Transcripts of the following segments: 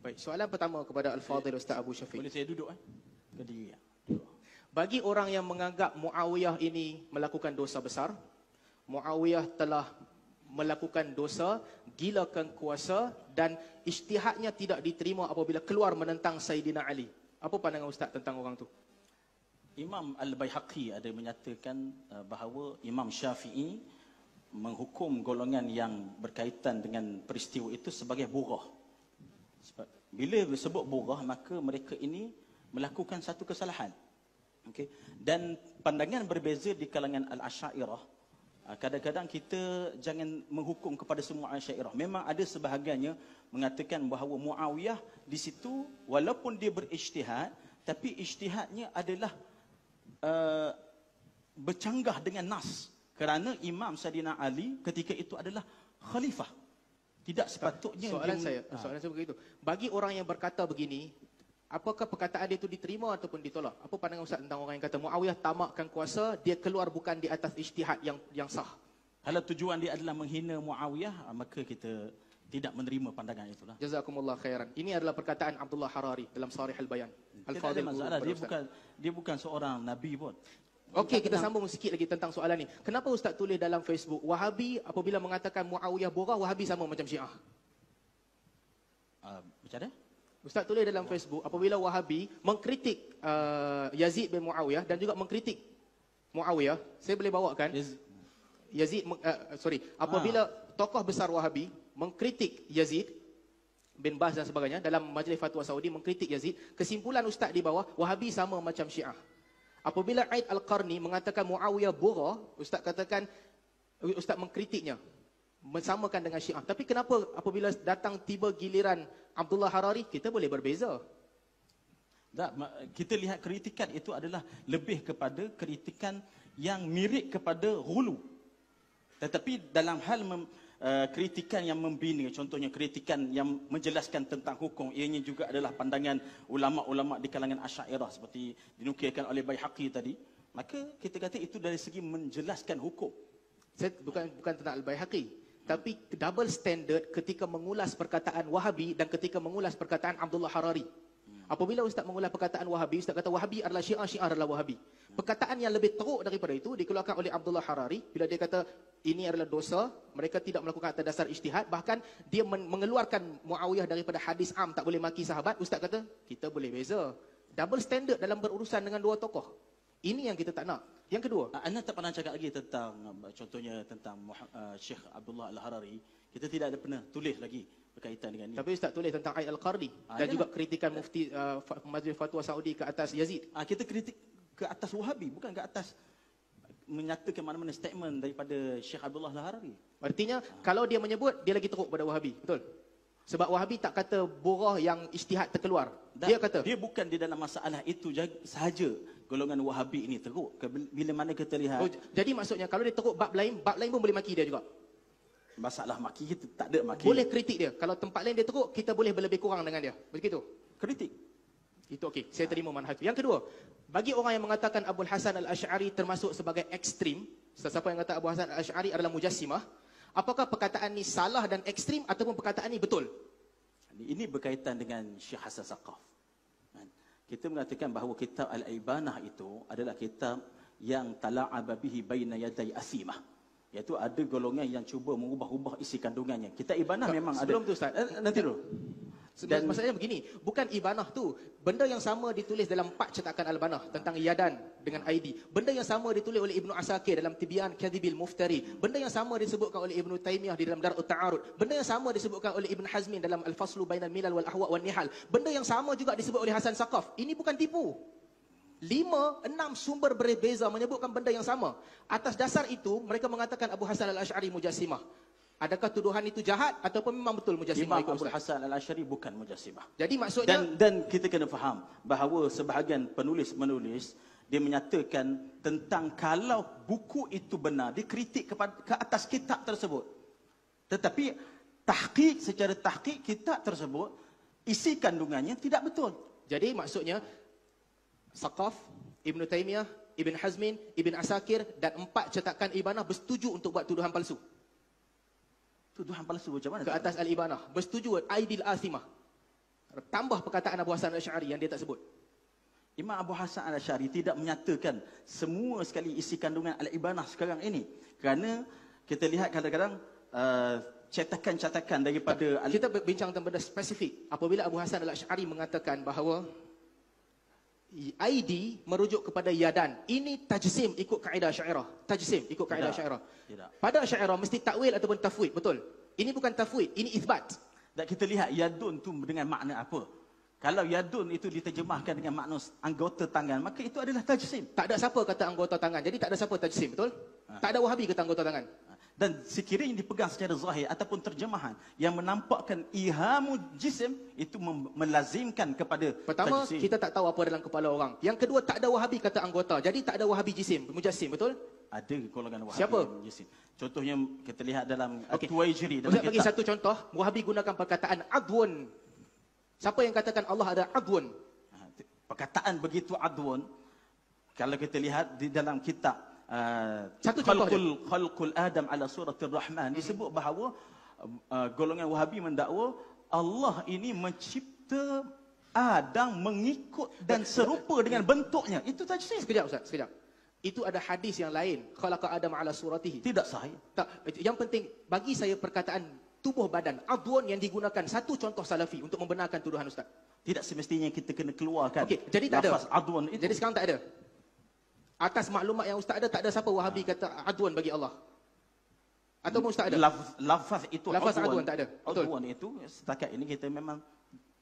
Baik, soalan pertama kepada Al-Fadhil Ustaz Abu Syafiq. Boleh saya duduk Berdiri. Bagi orang yang menganggap Muawiyah ini melakukan dosa besar, Muawiyah telah melakukan dosa, gilakan kuasa dan ijtihadnya tidak diterima apabila keluar menentang Sayyidina Ali. Apa pandangan Ustaz tentang orang tu? Imam Al-Baihaqi ada menyatakan bahawa Imam Syafi'i menghukum golongan yang berkaitan dengan peristiwa itu sebagai burah. Bila disebut burah, maka mereka ini melakukan satu kesalahan. Okay. Dan pandangan berbeza di kalangan Al-Asy'ariyah. Kadang-kadang kita jangan menghukum kepada semua Asy'ariyah. Memang ada sebahagiannya mengatakan bahawa Muawiyah di situ walaupun dia berijtihad, tapi ijtihadnya adalah bercanggah dengan nas. Kerana Imam Sayyidina Ali ketika itu adalah khalifah. Tidak sepatutnya soalan saya begitu. Bagi orang yang berkata begini, apakah perkataan dia itu diterima ataupun ditolak? Apa pandangan Ustaz tentang orang yang kata Muawiyah tamakkan kuasa, dia keluar bukan di atas ijtihad yang sah? Kalau tujuan dia adalah menghina Muawiyah, maka kita tidak menerima pandangan itulah. Jazakumullah khairan. Ini adalah perkataan Abdullah Harari dalam Sharih Al-Bayan. Al-Fadhil masalah dia bukan seorang nabi pun. Okey, kita sambung sikit lagi tentang soalan ni. Kenapa Ustaz tulis dalam Facebook, Wahabi apabila mengatakan Muawiyah borah, Wahabi sama macam Syiah? Macam mana? Ustaz tulis dalam Facebook, apabila Wahabi mengkritik Yazid bin Muawiyah dan juga mengkritik Muawiyah, saya boleh bawakan? Apabila tokoh besar Wahabi mengkritik Yazid bin Baz dan sebagainya dalam Majlis Fatwa Saudi mengkritik Yazid, kesimpulan Ustaz di bawah, Wahabi sama macam Syiah. Apabila Aid Al-Qarni mengatakan Muawiyah borah, Ustaz katakan, Ustaz mengkritiknya, mensamakan dengan Syiah. Tapi kenapa apabila datang tiba giliran Abdullah Harari, kita boleh berbeza? Kita lihat kritikan itu adalah lebih kepada kritikan yang mirip kepada hulu. Tetapi dalam hal kritikan yang membina, contohnya kritikan yang menjelaskan tentang hukum, ianya juga adalah pandangan ulama-ulama di kalangan Asy'ariyah seperti dinukilkan oleh Baihaqi tadi, maka kita kata itu dari segi menjelaskan hukum. Saya bukan tentang Al-Baihaqi, tapi double standard ketika mengulas perkataan Wahabi dan ketika mengulas perkataan Abdullah Harari. Apabila Ustaz mengulas perkataan Wahabi, Ustaz kata Wahabi adalah Syiah, Syiah adalah Wahabi. Perkataan yang lebih teruk daripada itu dikeluarkan oleh Abdullah Harari bila dia kata ini adalah dosa, mereka tidak melakukan atas dasar ijtihad, bahkan dia mengeluarkan Muawiyah daripada hadis am tak boleh maki sahabat. Ustaz kata kita boleh beza. Double standard dalam berurusan dengan dua tokoh. Ini yang kita tak nak. Yang kedua, anda tak pernah cakap lagi tentang contohnya tentang Syekh Abdullah Al-Harari. Kita tidak ada pernah tulis lagi berkaitan dengan ini. Tapi Ustaz tulis tentang Aid Al-Qarni dan juga kritikan mufti Majlis Fatwa Saudi ke atas Yazid. Kita kritik ke atas Wahabi, bukan ke atas menyatakan mana-mana statement daripada Syekh Abdullah Al-Harari. Artinya kalau dia menyebut, dia lagi teruk pada Wahabi, betul? Sebab Wahabi tak kata borah yang ijtihad terkeluar. Dia kata dia bukan di dalam masalah itu sahaja golongan Wahabi ini teruk. Bila mana kita lihat. Jadi maksudnya kalau dia teruk bab lain pun boleh maki dia juga. Masalah maki kita tak ada maki. Boleh kritik dia. Kalau tempat lain dia teruk, kita boleh berlebih kurang dengan dia. Begitu? Kritik. Itu okey. Saya terima manhaj. Yang kedua, bagi orang yang mengatakan Abu Hasan Al-Asy'ari termasuk sebagai ekstrim, siapa yang kata Abu Hasan Al-Asy'ari adalah mujassimah, apakah perkataan ni salah dan ekstrim ataupun perkataan ni betul? Ini berkaitan dengan Syekh Hasan Saqaf. Kita mengatakan bahawa kitab Al-Ibanah itu adalah kitab yang tala'aba bihi baina yaday asimah. Iaitu ada golongan yang cuba mengubah-ubah isi kandungannya. Kitab Ibanah memang sebelum ada. Tu Ustaz, nanti dulu. Dan maksudnya begini, bukan Ibanah tu, benda yang sama ditulis dalam 4 cetakan Al-Banah tentang Yadan dengan ID. Benda yang sama ditulis oleh Ibnu Asakir dalam Tibyan Kadhibil Muftari. Benda yang sama disebutkan oleh Ibnu Taimiyah di dalam Dar'ut Ta'arud. Benda yang sama disebutkan oleh Ibn Hazmin dalam Al-Faslu Bainal Milal wal Ahwa' wan Nihal. Benda yang sama juga disebut oleh Hasan Saqaf. Ini bukan tipu. 5, 6 sumber berbeza menyebutkan benda yang sama. Atas dasar itu, mereka mengatakan Abu Hasan Al-Asy'ari mujassimah. Adakah tuduhan itu jahat ataupun memang betul mujassimah? Imam Abu Hasan Al-Asy'ari bukan mujassimah. Jadi maksudnya dan kita kena faham bahawa sebahagian penulis-menulis dia menyatakan tentang kalau buku itu benar, dikritik ke atas kitab tersebut. Tetapi secara tahqiq kitab tersebut isi kandungannya tidak betul. Jadi maksudnya Saqaf, Ibnu Taimiyah, Ibn Hazmin, Ibn Asakir dan 4 cetakan Ibanah bersetuju untuk buat tuduhan palsu. Tuduhan palsu macam mana? Ke atas Al-Ibanah. Bersetuju Aidil Asimah. Tambah perkataan Abu Hasan Al-Asy'ari yang dia tak sebut. Imam Abu Hasan Al-Asy'ari tidak menyatakan semua sekali isi kandungan Al-Ibanah sekarang ini. Kerana kita lihat kadang-kadang cetakan-cetakan daripada Kita berbincang tentang benda spesifik. Apabila Abu Hasan Al-Asy'ari mengatakan bahawa ID merujuk kepada yadan. Ini tajsim ikut kaedah Asy'ariyah. Tajsim ikut kaedah Asy'ariyah. Tidak. Pada Asy'ariyah mesti takwil ataupun tafwid, betul? Ini bukan tafwid, ini itsbat. Dan kita lihat yadun tu dengan makna apa. Kalau yadun itu diterjemahkan dengan makna anggota tangan, maka itu adalah tajsim. Tak ada siapa kata anggota tangan. Jadi tak ada siapa tajsim, betul? Tak ada Wahabi kata anggota tangan. Dan sekiranya dipegang secara zahir ataupun terjemahan yang menampakkan ihamu jisim, itu melazimkan kepada Pertama, tajsim. kita tak tahu apa dalam kepala orang. Yang kedua, tak ada Wahabi kata anggota. Jadi tak ada Wahabi jisim, mujassim, betul? Ada golongan Wahabi Siapa? yang jisim. Contohnya kita lihat dalam Okey. Tuwaijiri dalam Ustaz bagi kitab. satu contoh, Wahabi gunakan perkataan adwun. Siapa yang katakan Allah ada adwun? Perkataan begitu adwun, kalau kita lihat di dalam kitab Satu contoh Khalqul Adam ala suratir Rahman, disebut bahawa golongan Wahabi mendakwa Allah ini mencipta Adam mengikut dan serupa dengan bentuknya. Itu tajsim. Sekejap Ustaz, sekejap. Itu ada hadis yang lain. Khalaqa Adam ala suratihi. Tidak sahih. Tak, yang penting bagi saya perkataan tubuh badan, adwun yang digunakan satu contoh salafi untuk membenarkan tuduhan Ustaz. Tidak semestinya kita kena keluarkan. Okey, jadi tak ada. lafaz adwan itu. Jadi sekarang tak ada. Atas maklumat yang Ustaz ada, tak ada siapa Wahabi kata adwun bagi Allah. Ataupun Ustaz ada. Lafaz itu Lafaz adwan tak ada. Betul. Adwan itu setakat ini kita memang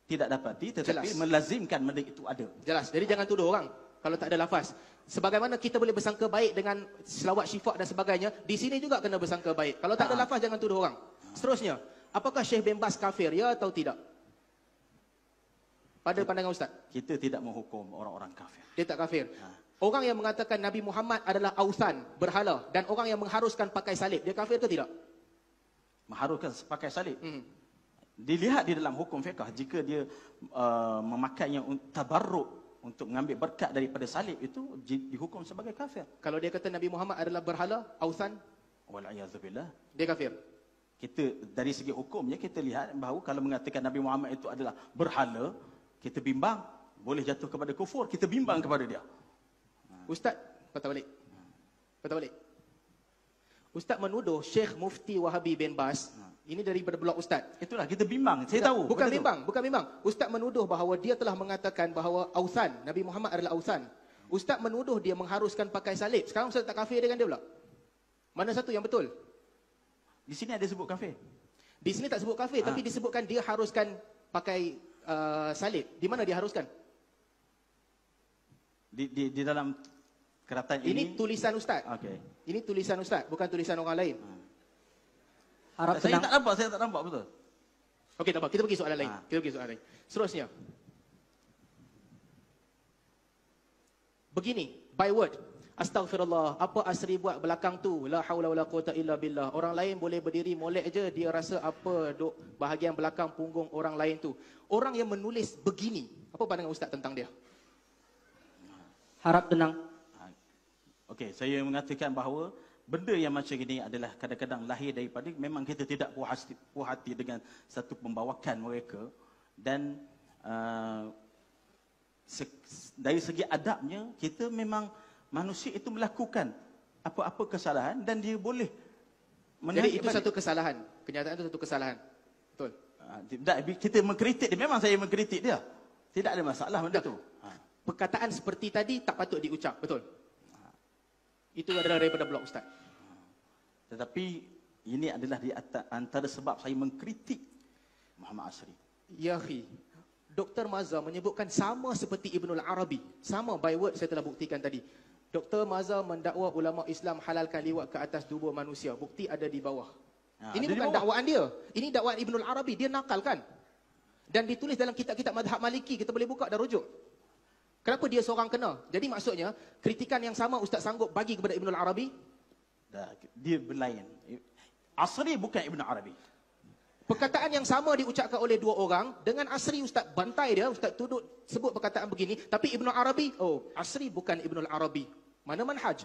tidak dapati, tetapi Jelas. melazimkan benda itu ada. Jelas. Jadi jangan tuduh orang kalau tak ada lafaz. Sebagaimana kita boleh bersangka baik dengan selawat syifa dan sebagainya, di sini juga kena bersangka baik. Kalau tak ada lafaz, jangan tuduh orang. Seterusnya, apakah Syekh bin Baz kafir, ya atau tidak? Pada pandangan Ustaz, Kita tidak menghukum orang-orang kafir. dia tak kafir. Orang yang mengatakan Nabi Muhammad adalah ausan, berhala, dan orang yang mengharuskan pakai salib, dia kafir atau tidak? Mengharuskan pakai salib. Hmm. Dilihat di dalam hukum fiqh, jika dia memakainya tabarruk untuk mengambil berkat daripada salib, itu dihukum sebagai kafir. Kalau dia kata Nabi Muhammad adalah berhala, ausan, Wal'iyadzubillah. dia kafir. Kita dari segi hukumnya kita lihat bahawa kalau mengatakan Nabi Muhammad itu adalah berhala, kita bimbang, boleh jatuh kepada kufur, kita bimbang kepada dia. Ustaz, patah balik. Patah balik. Ustaz menuduh Syekh Mufti Wahabi bin Baz, ini daripada blog Ustaz. Itulah kita bimbang. Saya tahu. Bukan benda tu. bimbang, bukan bimbang. Ustaz menuduh bahawa dia telah mengatakan bahawa ausan, Nabi Muhammad adalah ausan. Ustaz menuduh dia mengharuskan pakai salib. Sekarang Ustaz tak kafir dengan dia pula. Mana satu yang betul? Di sini ada sebut kafir. Di sini tak sebut kafir, tapi disebutkan dia haruskan pakai salib. Di mana dia haruskan? Di dalam keratan Ini ini. tulisan Ustaz. Okey. Ini tulisan Ustaz, bukan tulisan orang lain. Harap Saya tenang. tak nampak betul. Okey, tak apa. Kita pergi soalan lain. Kita pergi soalan lain. Seterusnya. Begini, by word. Astaghfirullah. Apa Asri buat belakang tu? La haula wala quwata illa billah. Orang lain boleh berdiri molek je, dia rasa apa duk bahagian belakang punggung orang lain tu. Orang yang menulis begini, apa pandangan Ustaz tentang dia? Harap tenang. Okey, saya mengatakan bahawa benda yang macam ini adalah kadang-kadang lahir daripada memang kita tidak puas hati dengan satu pembawakan mereka, dan dari segi adabnya kita memang manusia itu melakukan apa-apa kesalahan dan dia boleh Jadi itu satu kesalahan. Kenyataan itu satu kesalahan. Betul. tidak, kita mengkritik dia, memang saya mengkritik dia. Tidak ada masalah benda tu. Perkataan seperti tadi tak patut diucap. Betul. Itu adalah daripada blog Ustaz. Tetapi ini adalah di antara sebab saya mengkritik Muhammad Asri. Ya akhi, Dr. Mazhar menyebutkan sama seperti Ibnul Arabi. Sama by word saya telah buktikan tadi. Dr. Mazhar mendakwa ulama Islam halalkan liwat ke atas tubuh manusia. Bukti ada di bawah. Ini ada di bukan bawah. dakwaan dia. Ini dakwaan Ibnul Arabi. Dia nakalkan. Dan ditulis dalam kitab-kitab madhab Maliki. Kita boleh buka dan rujuk. Kenapa dia seorang kena? Jadi maksudnya, kritikan yang sama Ustaz sanggup bagi kepada Ibnul Arabi? Dia berlain. Asri bukan Ibn Arabi. Perkataan yang sama diucapkan oleh dua orang. Dengan Asri Ustaz bantai dia. Ustaz tuduh sebut perkataan begini. Tapi Ibnul Arabi, oh Asri bukan Ibnul Arabi. Mana manhaj?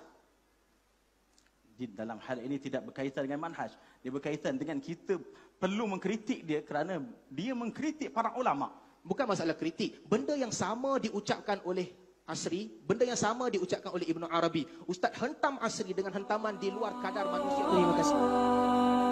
Di dalam hal ini tidak berkaitan dengan manhaj. Dia berkaitan dengan kita perlu mengkritik dia kerana dia mengkritik para ulama. Bukan masalah kritik. Benda yang sama diucapkan oleh Asri, benda yang sama diucapkan oleh Ibnu Arabi. Ustaz hentam Asri dengan hentaman di luar kadar manusia. Terima kasih.